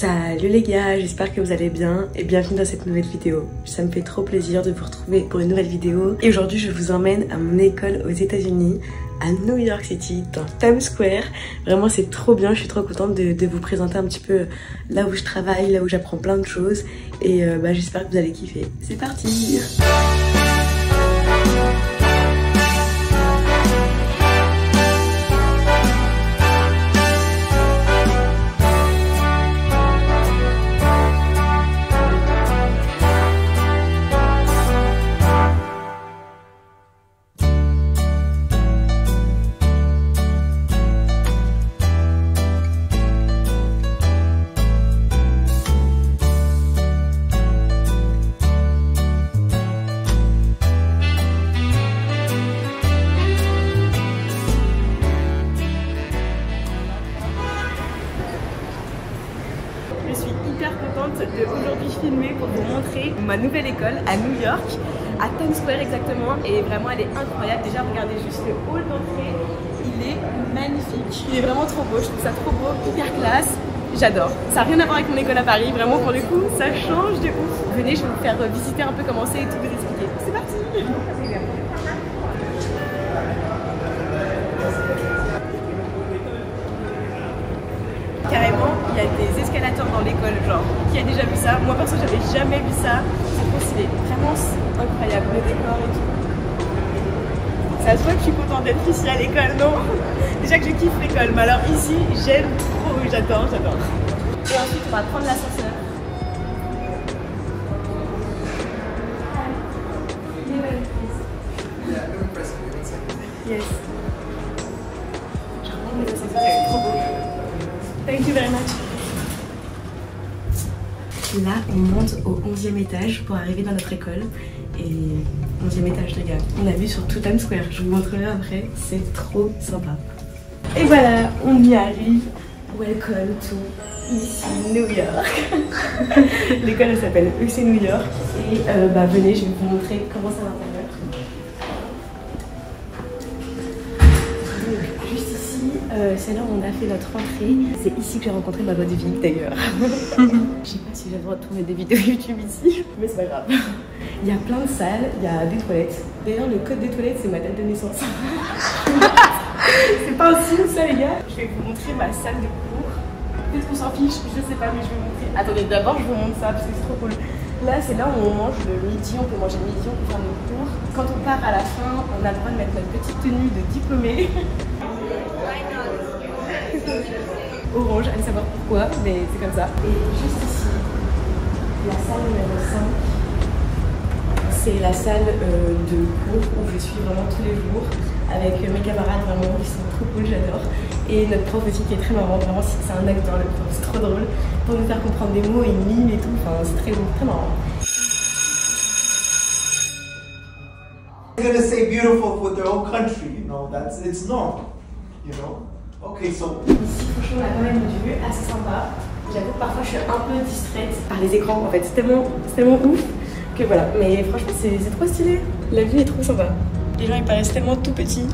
Salut les gars, j'espère que vous allez bien et bienvenue dans cette nouvelle vidéo. Ça me fait trop plaisir de vous retrouver pour une nouvelle vidéo. Et aujourd'hui je vous emmène à mon école aux États-Unis, à New York City, dans Times Square. Vraiment c'est trop bien, je suis trop contente de vous présenter un petit peu là où je travaille, là où j'apprends plein de choses. Et j'espère que vous allez kiffer. C'est parti! Je suis hyper contente de aujourd'hui filmer pour vous montrer ma nouvelle école à New York, à Times Square exactement, et vraiment elle est incroyable. Déjà regardez juste le hall d'entrée, il est magnifique, il est vraiment trop beau, je trouve ça trop beau, hyper classe, j'adore. Ça n'a rien à voir avec mon école à Paris, vraiment pour le coup ça change de ouf. Venez, je vais vous faire visiter un peu comment c'est et tout vous expliquer. C'est parti. Carrément, il y a des escalators dans l'école, genre, qui a déjà vu ça? Moi perso, j'avais jamais vu ça. C'est trop stylé, vraiment incroyable, le décor et tout. Ça se voit que je suis contente d'être ici à l'école, non? Déjà que je kiffe l'école, mais alors ici, j'aime trop, j'adore. Et ensuite, on va prendre l'ascenseur. Yes. C'est trop beau. Thank you very much. Là, on monte au 11e étage pour arriver dans notre école. Et 11e étage, les gars. On a vu sur tout Times Square. Je vous montrerai après. C'est trop sympa. Et voilà, on y arrive. Welcome to ici New York. L'école, elle s'appelle UC New York. Et venez, je vais vous montrer comment ça va l'intérieur. C'est là où on a fait notre rentrée. C'est ici que j'ai rencontré ma bonne vie d'ailleurs. Je sais pas si j'ai le droit de tourner des vidéos YouTube ici, mais c'est pas grave. Il y a plein de salles, il y a des toilettes. D'ailleurs le code des toilettes c'est ma date de naissance. C'est pas un signe ça les gars. Je vais vous montrer ma salle de cours. Peut-être qu'on s'en fiche, je sais pas mais je vais vous montrer. Attendez d'abord je vous montre ça parce que c'est trop cool. Là c'est là où on mange le midi, on peut manger le midi, on peut faire nos cours. Quand on part à la fin, on a le droit de mettre notre petite tenue de diplômé. Orange, allez savoir pourquoi, mais c'est comme ça. Et juste ici, la salle numéro 5, c'est la salle de cours où je suis vraiment tous les jours avec mes camarades vraiment qui sont trop cool, j'adore. Et notre prof aussi qui est très marrant, vraiment c'est un acteur le prof, c'est trop drôle. Pour nous faire comprendre des mots et mime et tout, enfin c'est très marrant. They're gonna say beautiful for their own country, you know, it's normal, you know. Okay, so... Ici, franchement, on a quand même une vue assez sympa. J'avoue que parfois je suis un peu distraite par les écrans en fait, c'est tellement ouf que voilà. Mais franchement, c'est trop stylé. La vue est trop sympa. Les gens ils paraissent tellement tout petits.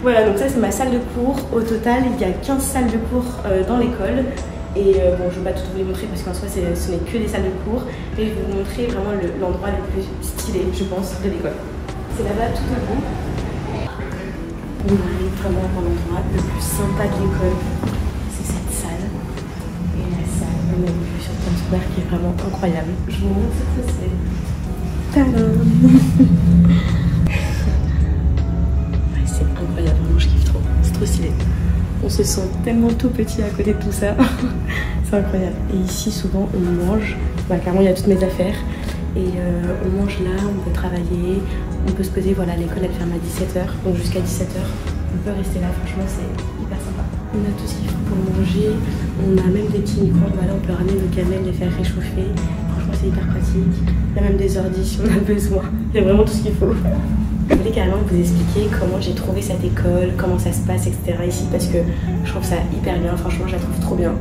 Voilà, donc ça c'est ma salle de cours. Au total, il y a 15 salles de cours dans l'école. Et bon, je ne vais pas tout vous les montrer parce qu'en soi, ce n'est que des salles de cours. Mais je vais vous montrer vraiment l'endroit le plus stylé, je pense, de l'école. C'est là-bas tout au bout. On arrive vraiment dans l'endroit le plus sympa de l'école, c'est cette salle. Et la salle, on a vu sur Times Square qui est vraiment incroyable. Je vous montre ce que c'est. Tadam. Ouais, c'est incroyable, vraiment je kiffe trop, c'est trop stylé. On se sent tellement tout petit à côté de tout ça, c'est incroyable. Et ici souvent on mange, clairement il y a toutes mes affaires. Et on mange là, on peut travailler, on peut se poser, voilà l'école elle ferme à 17h, donc jusqu'à 17h on peut rester là, franchement c'est hyper sympa. On a tout ce qu'il faut pour manger, on a même des petits micro-ondes, voilà on peut ramener nos gamelles, les faire réchauffer, franchement c'est hyper pratique. Il y a même des ordi si on a besoin, il y a vraiment tout ce qu'il faut. Je voulais carrément vous expliquer comment j'ai trouvé cette école, comment ça se passe, etc. ici parce que je trouve ça hyper bien, franchement je la trouve trop bien.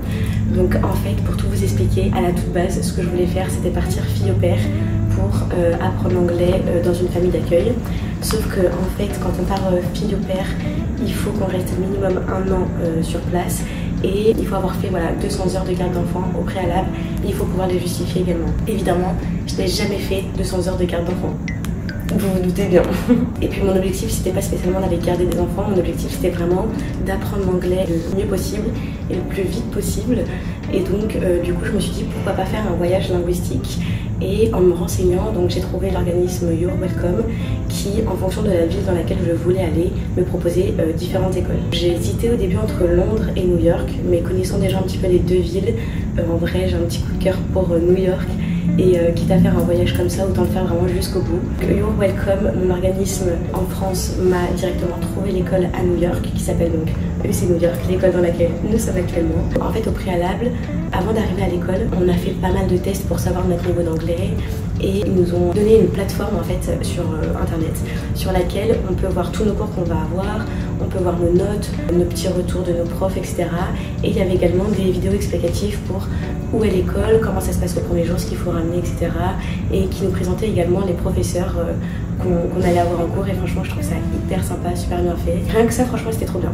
Donc en fait pour tout vous expliquer, à la toute base ce que je voulais faire c'était partir fille au pair pour apprendre l'anglais dans une famille d'accueil. Sauf que en fait quand on part fille au pair, il faut qu'on reste minimum 1 an sur place et il faut avoir fait voilà, 200 heures de garde d'enfant au préalable et il faut pouvoir les justifier également. Évidemment, je n'ai jamais fait 200 heures de garde d'enfant. Vous vous doutez bien. Et puis mon objectif c'était pas spécialement d'aller garder des enfants, mon objectif c'était vraiment d'apprendre l'anglais le mieux possible et le plus vite possible. Et donc du coup je me suis dit pourquoi pas faire un voyage linguistique. Et en me renseignant, donc j'ai trouvé l'organisme You're Welcome qui, en fonction de la ville dans laquelle je voulais aller, me proposait différentes écoles. J'ai hésité au début entre Londres et New York, mais connaissant déjà un petit peu les deux villes, en vrai j'ai un petit coup de cœur pour New York. Et quitte à faire un voyage comme ça, autant le faire vraiment jusqu'au bout. You're Welcome, mon organisme en France, m'a directement trouvé l'école à New York, qui s'appelle donc UC New York, l'école dans laquelle nous sommes actuellement. En fait, au préalable, avant d'arriver à l'école, on a fait pas mal de tests pour savoir notre niveau d'anglais. Et ils nous ont donné une plateforme en fait sur internet sur laquelle on peut voir tous nos cours qu'on va avoir, on peut voir nos notes, nos petits retours de nos profs, etc. Et il y avait également des vidéos explicatives pour où est l'école, comment ça se passe le premier jour, ce qu'il faut ramener, etc. Et qui nous présentaient également les professeurs qu'on allait avoir en cours. Et franchement, je trouve ça hyper sympa, super bien fait. Rien que ça, franchement, c'était trop bien.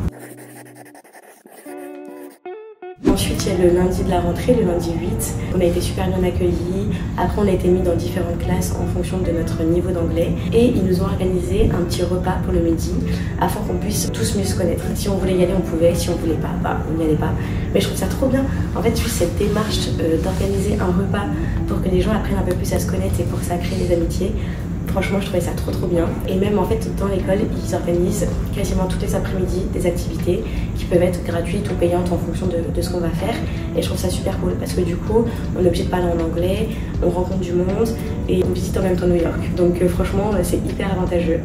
Ensuite, il y a le lundi de la rentrée, le lundi 8. On a été super bien accueillis. Après, on a été mis dans différentes classes en fonction de notre niveau d'anglais. Et ils nous ont organisé un petit repas pour le midi afin qu'on puisse tous mieux se connaître. Si on voulait y aller, on pouvait. Si on voulait pas, bah, on n'y allait pas. Mais je trouve ça trop bien. En fait, juste cette démarche d'organiser un repas pour que les gens apprennent un peu plus à se connaître et pour que ça crée des amitiés. Franchement, je trouvais ça trop bien. Et même en fait, dans l'école, ils organisent quasiment tous les après-midi des activités qui peuvent être gratuites ou payantes en fonction de ce qu'on va faire. Et je trouve ça super cool parce que du coup, on est obligé de parler en anglais, on rencontre du monde et on visite en même temps New York. Donc franchement, c'est hyper avantageux.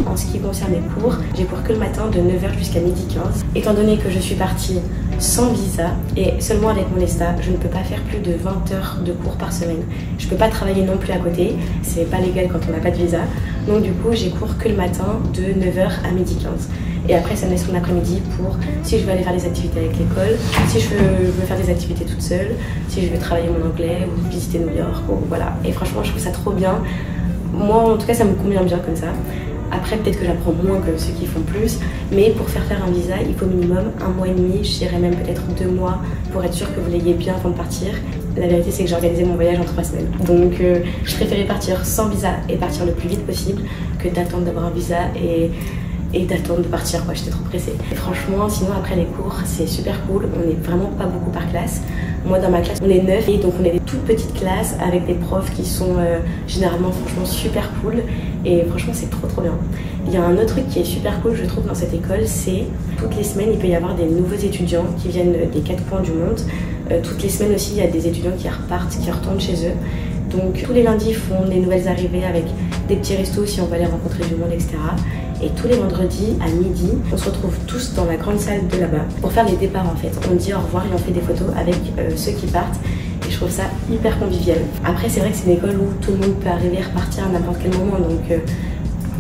En ce qui concerne les cours, j'ai cours que le matin de 9h jusqu'à 12h15. Étant donné que je suis partie sans visa et seulement avec mon ESTA, je ne peux pas faire plus de 20 heures de cours par semaine. Je ne peux pas travailler non plus à côté, c'est pas légal quand on n'a pas de visa. Donc du coup, j'ai cours que le matin de 9h à 12h15. Et après, ça me laisse mon après-midi pour si je veux aller faire des activités avec l'école, si je veux faire des activités toute seule, si je veux travailler mon anglais ou visiter New York, ou voilà. Et franchement, je trouve ça trop bien. Moi, en tout cas, ça me convient bien comme ça. Après, peut-être que j'apprends moins que ceux qui font plus, mais pour faire un visa, il faut minimum 1 mois et demi, je dirais même peut-être 2 mois, pour être sûr que vous l'ayez bien avant de partir. La vérité, c'est que j'ai organisé mon voyage en 3 semaines. Donc, je préférais partir sans visa et partir le plus vite possible que d'attendre d'avoir un visa et d'attendre de partir, quoi. J'étais trop pressée. Et franchement, sinon après les cours, c'est super cool. On n'est vraiment pas beaucoup par classe. Moi, dans ma classe, on est 9 et donc on est des toutes petites classes avec des profs qui sont généralement franchement super cool. Et franchement, c'est trop bien. Il y a un autre truc qui est super cool, je trouve, dans cette école, c'est toutes les semaines, il peut y avoir des nouveaux étudiants qui viennent des 4 coins du monde. Toutes les semaines aussi, il y a des étudiants qui repartent, qui retournent chez eux. Donc tous les lundis, ils font des nouvelles arrivées avec des petits restos si on va aller rencontrer du monde, etc. Et tous les vendredis à midi, on se retrouve tous dans la grande salle de là-bas pour faire les départs en fait. On dit au revoir et on fait des photos avec ceux qui partent. Et je trouve ça hyper convivial. Après, c'est vrai que c'est une école où tout le monde peut arriver et repartir à n'importe quel moment. Donc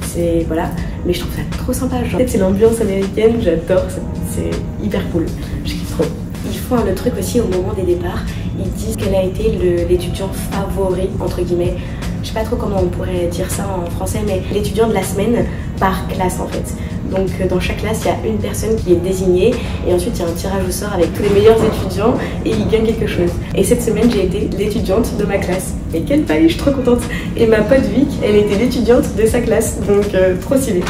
c'est voilà. Mais je trouve ça trop sympa. Genre, c'est l'ambiance américaine, j'adore. C'est hyper cool. Je kiffe trop. Ils font un autre truc aussi au moment des départs. Ils disent quel a été l'étudiant favori, entre guillemets. Je sais pas trop comment on pourrait dire ça en français, mais l'étudiant de la semaine par classe en fait. Donc dans chaque classe, il y a une personne qui est désignée et ensuite il y a un tirage au sort avec tous les meilleurs étudiants et ils gagnent quelque chose. Et cette semaine, j'ai été l'étudiante de ma classe. Et quelle paille, je suis trop contente. Et ma pote Vic, elle était l'étudiante de sa classe, donc trop stylé.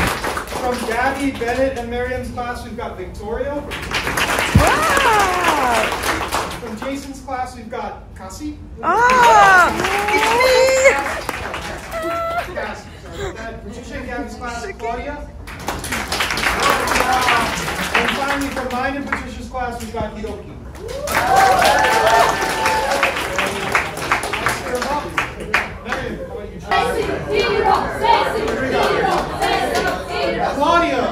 From Gabby, Bennett and Miriam's class, we've got Victoria. From Jason's class, we've got Cassie. Patricia and Gabby's class, Claudia. And finally, from mine and Patricia's class, we've got Hiroki. Claudia!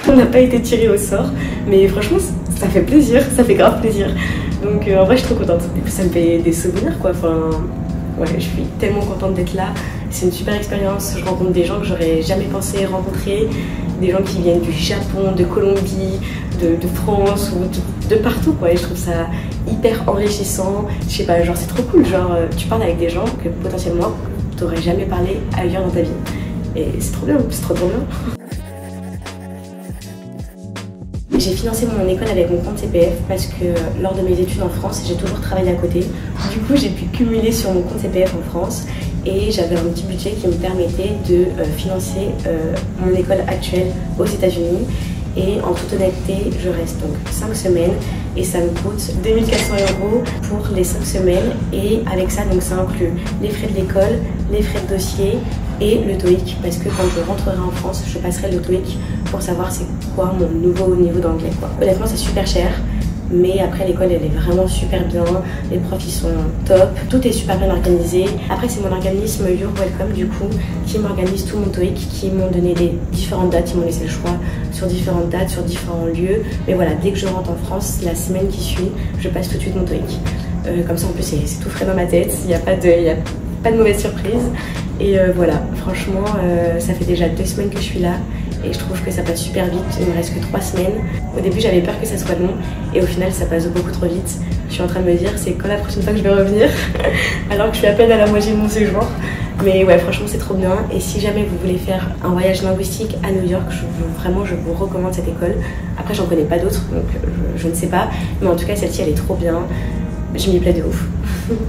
On n'a pas été tiré au sort, mais franchement ça fait plaisir, ça fait grave plaisir. Donc en vrai je suis trop contente. Et puis ça me fait des souvenirs quoi. Enfin, ouais, je suis tellement contente d'être là. C'est une super expérience. Je rencontre des gens que j'aurais jamais pensé rencontrer, des gens qui viennent du Japon, de Colombie, de France ou de partout quoi. Et je trouve ça hyper enrichissant. Je sais pas, genre c'est trop cool. Genre tu parles avec des gens que potentiellement t'aurais jamais parlé ailleurs dans ta vie. Et c'est trop bien, c'est trop bien. J'ai financé mon école avec mon compte CPF parce que lors de mes études en France, j'ai toujours travaillé à côté. Du coup, j'ai pu cumuler sur mon compte CPF en France et j'avais un petit budget qui me permettait de financer mon école actuelle aux États-Unis. Et en toute honnêteté, je reste donc 5 semaines et ça me coûte 2400 € pour les 5 semaines. Et avec ça, donc ça inclut les frais de l'école, les frais de dossier et le TOEIC. Parce que quand je rentrerai en France, je passerai le TOEIC pour savoir c'est quoi mon nouveau niveau d'anglais. Honnêtement, c'est super cher. Mais après l'école elle est vraiment super bien, les profs ils sont top, tout est super bien organisé. Après c'est mon organisme Your Welcome du coup qui m'organise tout mon TOEIC, qui m'ont donné des différentes dates, ils m'ont laissé le choix sur différentes dates, sur différents lieux. Mais voilà, dès que je rentre en France, la semaine qui suit, je passe tout de suite mon TOEIC. Comme ça en plus c'est tout frais dans ma tête, il n'y a pas de mauvaise surprise. Et voilà, franchement ça fait déjà 2 semaines que je suis là. Et je trouve que ça passe super vite, il me reste que 3 semaines. Au début j'avais peur que ça soit long et au final ça passe beaucoup trop vite. Je suis en train de me dire c'est quand la prochaine fois que je vais revenir alors que je suis à peine à la moitié de mon séjour. Mais ouais franchement c'est trop bien et si jamais vous voulez faire un voyage linguistique à New York, je vous recommande cette école. Après j'en connais pas d'autres donc je ne sais pas, mais en tout cas celle-ci elle est trop bien. Je m'y plais de ouf.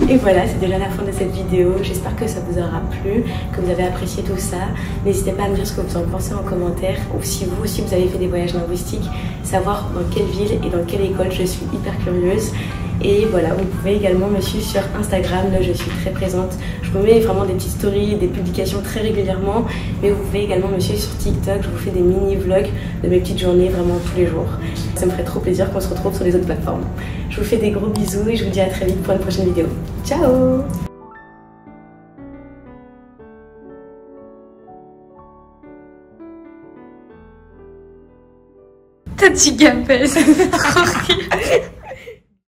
Et voilà, c'est déjà la fin de cette vidéo. J'espère que ça vous aura plu, que vous avez apprécié tout ça. N'hésitez pas à me dire ce que vous en pensez en commentaire. Ou si vous aussi vous avez fait des voyages linguistiques, savoir dans quelle ville et dans quelle école, je suis hyper curieuse. Et voilà, vous pouvez également me suivre sur Instagram, là je suis très présente. Je vous mets vraiment des petites stories, des publications très régulièrement. Mais vous pouvez également me suivre sur TikTok, je vous fais des mini-vlogs de mes petites journées vraiment tous les jours. Ça me ferait trop plaisir qu'on se retrouve sur les autres plateformes. Je vous fais des gros bisous et je vous dis à très vite pour une prochaine vidéo. Ciao! T'as dit gapes, c'est trop